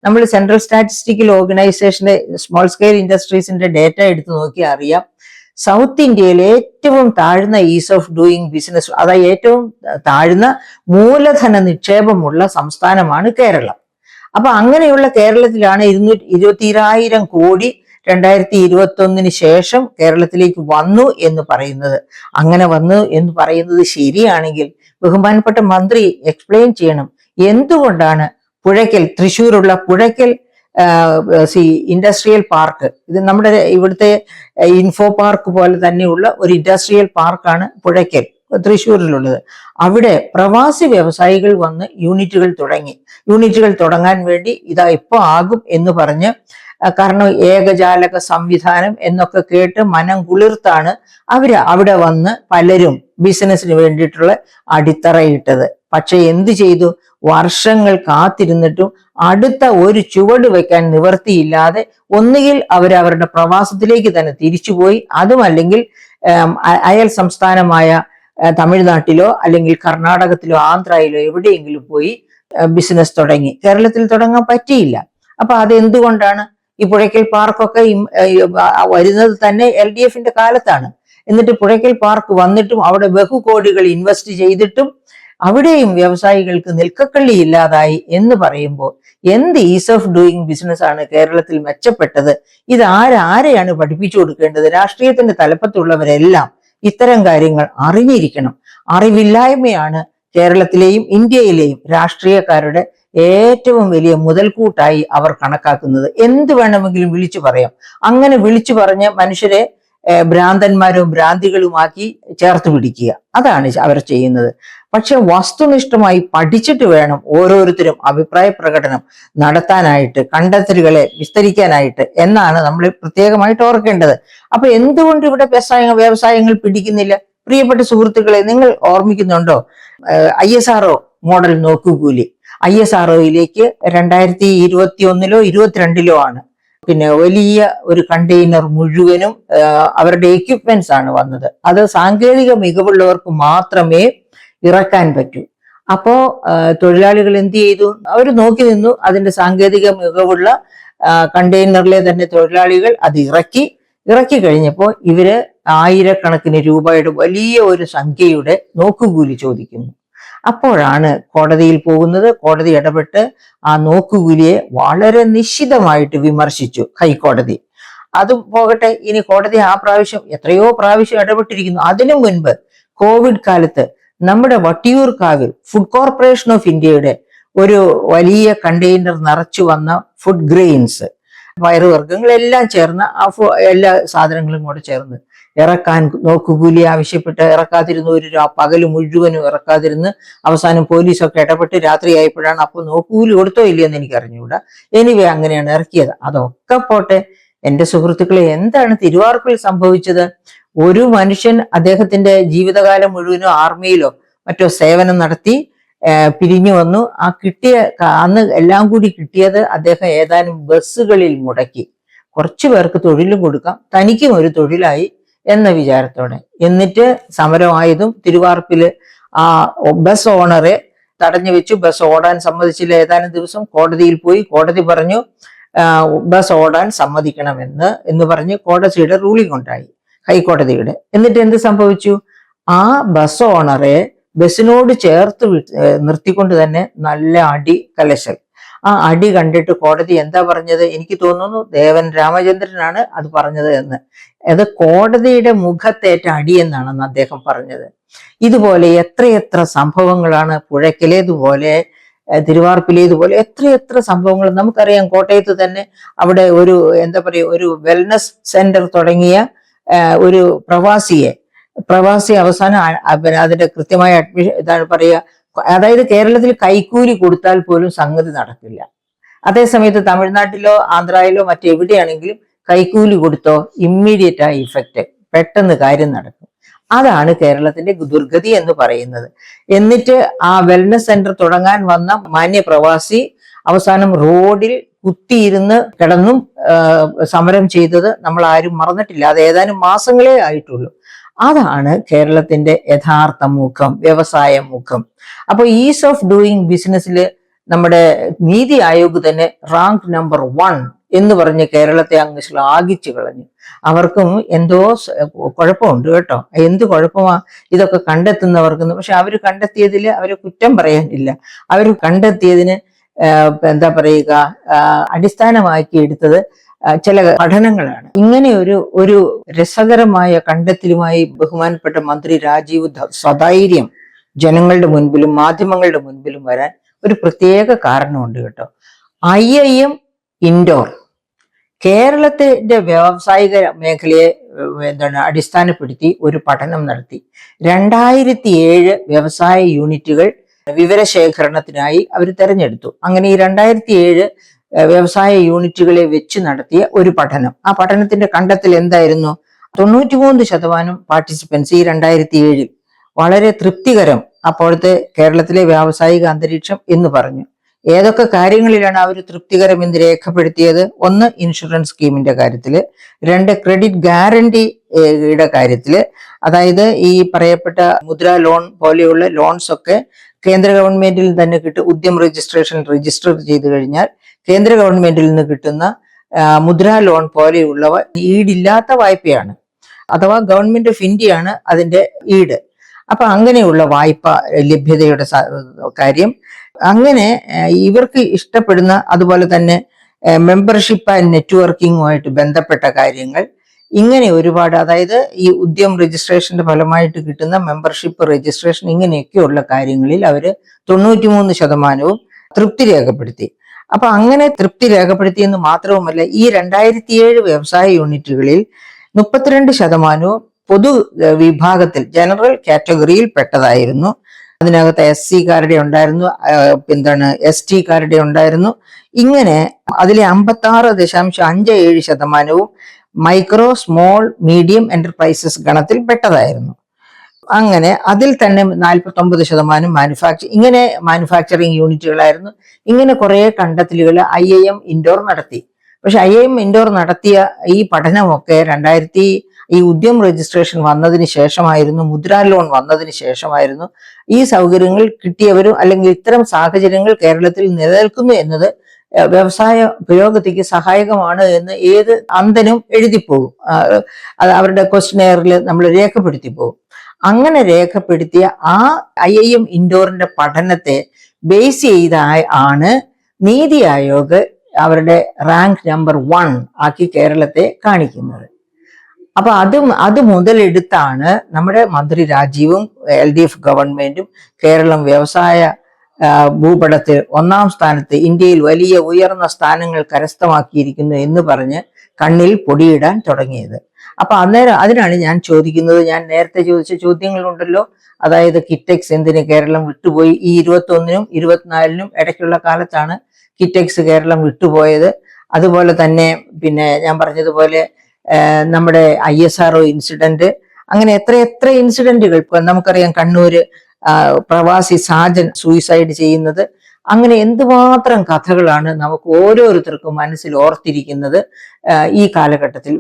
നമ്മൾ central statistical ഓർഗനൈസേഷന്റെ small scale ഇൻഡസ്ട്രീസിന്റെ data എടുത്ത് നോക്കിയാൽ അറിയാം, സൗത്ത് ഇന്ത്യയിൽ ഏറ്റവും താഴ്ന്ന ഈസ് ഓഫ് ഡൂയിങ് ബിസിനസ്, അതായത് ഏറ്റവും താഴ്ന്ന മൂലധന നിക്ഷേപമുള്ള സംസ്ഥാനമാണ് കേരളം. അപ്പൊ അങ്ങനെയുള്ള കേരളത്തിലാണ് 220,000 കോടി 2021 ശേഷം കേരളത്തിലേക്ക് വന്നു എന്ന് പറയുന്നത്. അങ്ങനെ വന്നു എന്ന് പറയുന്നത് ശരിയാണെങ്കിൽ ബഹുമാനപ്പെട്ട മന്ത്രി എക്സ്പ്ലെയിൻ ചെയ്യണം, എന്തുകൊണ്ടാണ് പുഴയ്ക്കൽ, തൃശ്ശൂരുള്ള പുഴയ്ക്കൽ ഇൻഡസ്ട്രിയൽ പാർക്ക്, ഇത് നമ്മുടെ ഇവിടുത്തെ ഇൻഫോ പാർക്ക് പോലെ തന്നെയുള്ള ഒരു ഇൻഡസ്ട്രിയൽ പാർക്കാണ് പുഴയ്ക്കൽ തൃശ്ശൂരിലുള്ളത്. അവിടെ പ്രവാസി വ്യവസായികൾ വന്ന് യൂണിറ്റുകൾ തുടങ്ങാൻ വേണ്ടി ഇതാ ഇപ്പൊ ആകും എന്ന് പറഞ്ഞ്, കാരണം ഏകജാലക സംവിധാനം എന്നൊക്കെ കേട്ട് മനം കുളിർത്താണ് അവിടെ വന്ന് പലരും ബിസിനസ്സിന് വേണ്ടിയിട്ടുള്ള അടിത്തറയിട്ടത്. പക്ഷെ എന്ത് ചെയ്തു? വർഷങ്ങൾ കാത്തിരുന്നിട്ടും അടുത്ത ഒരു ചുവട് വെക്കാൻ നിവർത്തിയില്ലാതെ ഒന്നുകിൽ അവരവരുടെ പ്രവാസത്തിലേക്ക് തന്നെ തിരിച്ചുപോയി, അതുമല്ലെങ്കിൽ അയൽ സംസ്ഥാനമായ തമിഴ്നാട്ടിലോ അല്ലെങ്കിൽ കർണാടകത്തിലോ ആന്ധ്രയിലോ എവിടെയെങ്കിലും പോയി ബിസിനസ് തുടങ്ങി. കേരളത്തിൽ തുടങ്ങാൻ പറ്റിയില്ല. അപ്പൊ അതെന്തുകൊണ്ടാണ്? ഈ പുഴയ്ക്കൽ പാർക്കൊക്കെ വരുന്നത് തന്നെ LDFന്റെ കാലത്താണ്. എന്നിട്ട് പുഴയ്ക്കൽ പാർക്ക് വന്നിട്ടും അവിടെ ബഹുകോടികൾ ഇൻവെസ്റ്റ് ചെയ്തിട്ടും അവിടെയും വ്യവസായികൾക്ക് നിൽക്കക്കള്ളി ഇല്ലാതായി എന്ന് പറയുമ്പോൾ എന്ത് ഈസ് ഓഫ് ഡൂയിങ് ബിസിനസ് ആണ് കേരളത്തിൽ മെച്ചപ്പെട്ടത്? ഇത് ആരെയാണ് പഠിപ്പിച്ചു കൊടുക്കേണ്ടത്? രാഷ്ട്രീയത്തിന്റെ തലപ്പത്തുള്ളവരെല്ലാം ഇത്തരം കാര്യങ്ങൾ അറിഞ്ഞിരിക്കണം. അറിവില്ലായ്മയാണ് കേരളത്തിലെയും ഇന്ത്യയിലെയും രാഷ്ട്രീയക്കാരുടെ ഏറ്റവും വലിയ മുതൽക്കൂട്ടായി അവർ കണക്കാക്കുന്നത്. എന്ത് വേണമെങ്കിലും വിളിച്ചു പറയാം. അങ്ങനെ വിളിച്ചു പറഞ്ഞ് മനുഷ്യരെ ഭ്രാന്തന്മാരും ഭ്രാന്തികളുമാക്കി ചേർത്ത് പിടിക്കുക, അതാണ് അവർ ചെയ്യുന്നത്. പക്ഷെ വസ്തുനിഷ്ഠമായി പഠിച്ചിട്ട് വേണം ഓരോരുത്തരും അഭിപ്രായ പ്രകടനം നടത്താനായിട്ട്, കണ്ടെത്തലുകളെ വിസ്തരിക്കാനായിട്ട് എന്നാണ് നമ്മൾ പ്രത്യേകമായിട്ട് ഓർക്കേണ്ടത്. അപ്പൊ എന്തുകൊണ്ട് ഇവിടെ വ്യവസായങ്ങൾ പിടിക്കുന്നില്ല? പ്രിയപ്പെട്ട സുഹൃത്തുക്കളെ, നിങ്ങൾ ഓർമ്മിക്കുന്നുണ്ടോ ISRO മോഡൽ നോക്കുകൂലി? ISROയിലേക്ക് 2021-ലോ 22-ലോ ആണ് പിന്നെ വലിയ ഒരു കണ്ടെയ്നർ മുഴുവനും അവരുടെ എക്യുപ്മെന്റ്സ് ആണ് വന്നത്. അത് സാങ്കേതിക മികവുള്ളവർക്ക് മാത്രമേ ഇറക്കാൻ പറ്റൂ. അപ്പോ തൊഴിലാളികൾ എന്ത് ചെയ്തു? അവർ നോക്കി നിന്നു. അതിന്റെ സാങ്കേതിക മികവുള്ള കണ്ടെയ്നറിലെ തന്നെ തൊഴിലാളികൾ അത് ഇറക്കി കഴിഞ്ഞപ്പോൾ ഇവര് ആയിരക്കണക്കിന് രൂപയുടെ വലിയ ഒരു സംഖ്യയുടെ നോക്കുകൂലി ചോദിക്കുന്നു. അപ്പോഴാണ് കോടതിയിൽ പോകുന്നത്. കോടതി ഇടപെട്ട് ആ നോക്കുകൂലിയെ വളരെ നിശ്ചിതമായിട്ട് വിമർശിച്ചു ഹൈക്കോടതി. അതും പോകട്ടെ, ഇനി കോടതി ആ പ്രാവശ്യം എത്രയോ പ്രാവശ്യം ഇടപെട്ടിരിക്കുന്നു. അതിനു മുൻപ് കോവിഡ് കാലത്ത് നമ്മുടെ വട്ടിയൂർക്കാവിൽ ഫുഡ് കോർപ്പറേഷൻ ഓഫ് ഇന്ത്യയുടെ ഒരു വലിയ കണ്ടെയ്നർ നിറച്ചു വന്ന ഫുഡ് ഗ്രെയിൻസ്, പയറുവർഗ്ഗങ്ങളെല്ലാം ചേർന്ന് എല്ലാ സാധനങ്ങളും കൂടെ ചേർന്ന് ഇറക്കാൻ നോക്കുകൂലി ആവശ്യപ്പെട്ട് ഇറക്കാതിരുന്ന ഒരു പകല് മുഴുവനും ഇറക്കാതിരുന്ന് അവസാനം പോലീസൊക്കെ ഇടപെട്ട് രാത്രിയായപ്പോഴാണ് അപ്പോൾ നോക്കുകൂലി കൊടുത്തോ ഇല്ലയെന്ന് എനിക്ക് അറിഞ്ഞുകൂടാ. എനിവേ അങ്ങനെയാണ് ഇറക്കിയത്. അതൊക്കെ പോട്ടെ എന്റെ സുഹൃത്തുക്കളെ, എന്താണ് തിരുവാർപ്പിൽ സംഭവിച്ചത്? ഒരു മനുഷ്യൻ അദ്ദേഹത്തിന്റെ ജീവിതകാലം മുഴുവനും ആർമിയിലോ മറ്റോ സേവനം നടത്തി പിരിഞ്ഞു വന്നു. ആ കിട്ടിയ അന്ന് എല്ലാം കൂടി കിട്ടിയത് അദ്ദേഹം ഏതാനും ബസ്സുകളിൽ മുടക്കി. കുറച്ചു പേർക്ക് തൊഴിലും കൊടുക്കാം, തനിക്കും ഒരു തൊഴിലായി എന്ന വിചാരത്തോടെ. എന്നിട്ട് സമരമായതും തിരുവാർപ്പില് ആ ബസ് ഓണറെ തടഞ്ഞു വെച്ചു. ബസ് ഓടാൻ സമ്മതിച്ചില്ല. ഏതാനും ദിവസം കോടതിയിൽ പോയി. കോടതി പറഞ്ഞു ബസ് ഓടാൻ സമ്മതിക്കണമെന്ന് പറഞ്ഞ് കോടതിയുടെ റൂളിംഗ് ഉണ്ടായി, ഹൈക്കോടതിയുടെ. എന്നിട്ട് എന്ത് സംഭവിച്ചു? ആ ബസ് ഓണറെ ബസ്സിനോട് ചേർത്ത് നിർത്തിക്കൊണ്ട് തന്നെ നല്ല അടി കലശൽ. ആ അടി കണ്ടിട്ട് കോടതി എന്താ പറഞ്ഞത്? എനിക്ക് തോന്നുന്നു ദേവൻ രാമചന്ദ്രനാണ് അത് പറഞ്ഞത് എന്ന്. അത് കോടതിയുടെ മുഖത്തേറ്റ അടി എന്നാണെന്ന് അദ്ദേഹം പറഞ്ഞത്. ഇതുപോലെ എത്രയെത്ര സംഭവങ്ങളാണ് പുഴയ്ക്കലേതുപോലെ തിരുവാർപ്പിലേതുപോലെ എത്രയെത്ര സംഭവങ്ങൾ നമുക്കറിയാം. കോട്ടയത്ത് തന്നെ അവിടെ ഒരു എന്താ പറയുക, ഒരു വെൽനസ് സെന്റർ തുടങ്ങിയ ഒരു പ്രവാസി അവസാനം അതിന്റെ കൃത്യമായ അഡ്മിഷൻ ഇതാണ് പറയുക. അതായത് കേരളത്തിൽ കൈക്കൂലി കൊടുത്താൽ പോലും സംഗതി നടക്കില്ല. അതേസമയത്ത് തമിഴ്നാട്ടിലോ ആന്ധ്രയിലോ മറ്റെവിടെയാണെങ്കിലും കൈക്കൂലി കൊടുത്തോ ഇമ്മീഡിയറ്റ് ആയി ഇഫക്റ്റ്, പെട്ടെന്ന് കാര്യം നടക്കും. അതാണ് കേരളത്തിന്റെ ദുർഗതി എന്ന് പറയുന്നത്. എന്നിട്ട് ആ വെൽനസ് സെന്റർ തുടങ്ങാൻ വന്ന മാന്യപ്രവാസി അവസാനം റോഡിൽ കുത്തിയിരുന്ന് കിടന്നും സമരം ചെയ്തത് നമ്മൾ ആരും മറന്നിട്ടില്ല. അത് ഏതാനും മാസങ്ങളേ ആയിട്ടുള്ളൂ. അതാണ് കേരളത്തിന്റെ യഥാർത്ഥ മുഖം, വ്യവസായ മുഖം. അപ്പൊ ഈസ് ഓഫ് ഡൂയിങ് ബിസിനസ്സിൽ നമ്മുടെ നീതി ആയോഗ് തന്നെ റാങ്ക് നമ്പർ 1 എന്ന് പറഞ്ഞ് കേരളത്തെ അങ്ങ് ശ്ലാഘിച്ചു കളഞ്ഞു. അവർക്കും എന്തോ കുഴപ്പമുണ്ട് കേട്ടോ. എന്ത് കുഴപ്പമാ ഇതൊക്കെ കണ്ടെത്തുന്നവർക്കെന്ന്. പക്ഷെ അവർ കണ്ടെത്തിയതിൽ അവരെ കുറ്റം പറയാനില്ല. അവർ കണ്ടെത്തിയതിന് എന്താ പറയുക, അടിസ്ഥാനമാക്കി എടുത്തത് ചില പഠനങ്ങളാണ്. ഇങ്ങനെ ഒരു രസകരമായ കണ്ടെത്തലുമായി ബഹുമാനപ്പെട്ട മന്ത്രി രാജീവ് സധൈര്യം ജനങ്ങളുടെ മുൻപിലും മാധ്യമങ്ങളുടെ മുൻപിലും വരാൻ ഒരു പ്രത്യേക കാരണമുണ്ട് കേട്ടോ. IIM ഇൻഡോർ കേരളത്തിന്റെ വ്യാവസായിക മേഖലയെ അടിസ്ഥാനപ്പെടുത്തി ഒരു പഠനം നടത്തി. 2007 വ്യവസായ യൂണിറ്റുകൾ വിവരശേഖരണത്തിനായി അവർ തെരഞ്ഞെടുത്തു. അങ്ങനെ ഈ 2007 വ്യവസായ യൂണിറ്റുകളെ വെച്ച് നടത്തിയ ഒരു പഠനം. ആ പഠനത്തിന്റെ കണ്ടെത്തൽ എന്തായിരുന്നു? 93% പാർട്ടിസിപ്പൻസ് ഈ 2007 വളരെ തൃപ്തികരം അപ്പോഴത്തെ കേരളത്തിലെ വ്യാവസായിക അന്തരീക്ഷം എന്ന് പറഞ്ഞു. ഏതൊക്കെ കാര്യങ്ങളിലാണ് അവർ തൃപ്തികരം എന്ന് രേഖപ്പെടുത്തിയത്? 1, ഇൻഷുറൻസ് സ്കീമിന്റെ കാര്യത്തില്. 2, ക്രെഡിറ്റ് ഗ്യാരണ്ടിയുടെ കാര്യത്തില്. അതായത് ഈ പറയപ്പെട്ട മുദ്ര ലോൺ പോലെയുള്ള ലോൺസ് ഒക്കെ കേന്ദ്ര ഗവൺമെന്റിൽ തന്നെ കിട്ടും. ഉദ്യം രജിസ്റ്റർ ചെയ്തു കഴിഞ്ഞാൽ കേന്ദ്ര ഗവൺമെന്റിൽ നിന്ന് കിട്ടുന്ന മുദ്ര ലോൺ പോലെയുള്ളവ ഈടില്ലാത്ത വായ്പയാണ്, അഥവാ ഗവൺമെന്റ് ഓഫ് ഇന്ത്യയാണ് അതിന്റെ ഈട്. അപ്പൊ അങ്ങനെയുള്ള വായ്പ ലഭ്യതയുടെ കാര്യം, അങ്ങനെ ഇവർക്ക് ഇഷ്ടപ്പെടുന്ന, അതുപോലെ തന്നെ മെമ്പർഷിപ്പ് ആൻഡ് നെറ്റ്വർക്കിങ്ങുമായിട്ട് ബന്ധപ്പെട്ട കാര്യങ്ങൾ, ഇങ്ങനെ ഒരുപാട്, അതായത് ഈ ഉദ്യം രജിസ്ട്രേഷന്റെ ഫലമായിട്ട് കിട്ടുന്ന മെമ്പർഷിപ്പ് രജിസ്ട്രേഷൻ, ഇങ്ങനെയൊക്കെയുള്ള കാര്യങ്ങളിൽ അവര് 93% തൃപ്തി രേഖപ്പെടുത്തി. അപ്പൊ അങ്ങനെ തൃപ്തി രേഖപ്പെടുത്തിയെന്ന് മാത്രവുമല്ല, ഈ 2007 വ്യവസായ യൂണിറ്റുകളിൽ 32% പൊതു വിഭാഗത്തിൽ ജനറൽ കാറ്റഗറിയിൽ പെട്ടതായിരുന്നു. അതിനകത്ത് SC കാരുടെ ഉണ്ടായിരുന്നു, ST കാരുടെ ഉണ്ടായിരുന്നു. ഇങ്ങനെ അതിലെ 56.57% മൈക്രോ സ്മോൾ മീഡിയം എന്റർപ്രൈസസ് ഗണത്തിൽ പെട്ടതായിരുന്നു. അങ്ങനെ അതിൽ തന്നെ 49% ഇങ്ങനെ മാനുഫാക്ചറിങ് യൂണിറ്റുകളായിരുന്നു. ഇങ്ങനെ കുറെ കണ്ടെത്തലുകൾ IIM ഇൻഡോർ നടത്തി. പക്ഷെ IIM ഇൻഡോർ നടത്തിയ ഈ പഠനമൊക്കെ ഈ ഉദ്യം രജിസ്ട്രേഷൻ വന്നതിന് ശേഷമായിരുന്നു, മുദ്ര ലോൺ വന്നതിന് ശേഷമായിരുന്നു. ഈ സൗകര്യങ്ങൾ കിട്ടിയവരും, അല്ലെങ്കിൽ ഇത്തരം സാഹചര്യങ്ങൾ കേരളത്തിൽ നിലനിൽക്കുന്നു എന്നത് വ്യവസായ പുരോഗതിക്ക് സഹായകമാണ് എന്ന് ഏത് അന്ധനും എഴുതിപ്പോകും. അത് അവരുടെ ക്വസ്റ്റ്യനെയറിൽ നമ്മൾ രേഖപ്പെടുത്തി പോകും. അങ്ങനെ രേഖപ്പെടുത്തിയ ആ IIM ഇൻഡോറിന്റെ പഠനത്തെ ബേസ് ചെയ്ത ആണ് നീതി ആയോഗ് അവരുടെ റാങ്ക് നമ്പർ 1 ആക്കി കേരളത്തെ കാണിക്കുന്നത്. അപ്പൊ അത് മുതലെടുത്താണ് നമ്മുടെ മന്ത്രി രാജീവും LDF ഗവൺമെന്റും കേരളം വ്യവസായ ഭൂപടത്തിൽ 1ാം സ്ഥാനത്ത്, ഇന്ത്യയിൽ വലിയ ഉയർന്ന സ്ഥാനങ്ങൾ കരസ്ഥമാക്കിയിരിക്കുന്നു എന്ന് പറഞ്ഞ് കണ്ണിൽ പൊടിയിടാൻ തുടങ്ങിയത്. അപ്പൊ അതിനാണ് ഞാൻ ചോദിക്കുന്നത്, ഞാൻ നേരത്തെ ചോദിച്ച ചോദ്യങ്ങളുണ്ടല്ലോ, അതായത് കിറ്റെക്സ് എന്തിന് കേരളം വിട്ടുപോയി? ഈ 21നും 24നും ഇടയ്ക്കുള്ള കാലത്താണ് കിറ്റെക്സ് കേരളം വിട്ടുപോയത്. അതുപോലെ തന്നെ പിന്നെ ഞാൻ പറഞ്ഞതുപോലെ നമ്മുടെ ISRO ഇൻസിഡന്റ്, അങ്ങനെ എത്ര ഇൻസിഡന്റുകൾ. ഇപ്പൊ നമുക്കറിയാം, കണ്ണൂര് പ്രവാസി സാജൻ സൂയിസൈഡ് ചെയ്യുന്നത്. അങ്ങനെ എന്തുമാത്രം കഥകളാണ് നമുക്ക് ഓരോരുത്തർക്കും മനസ്സിൽ ഓർത്തിരിക്കുന്നത് ഈ കാലഘട്ടത്തിൽ.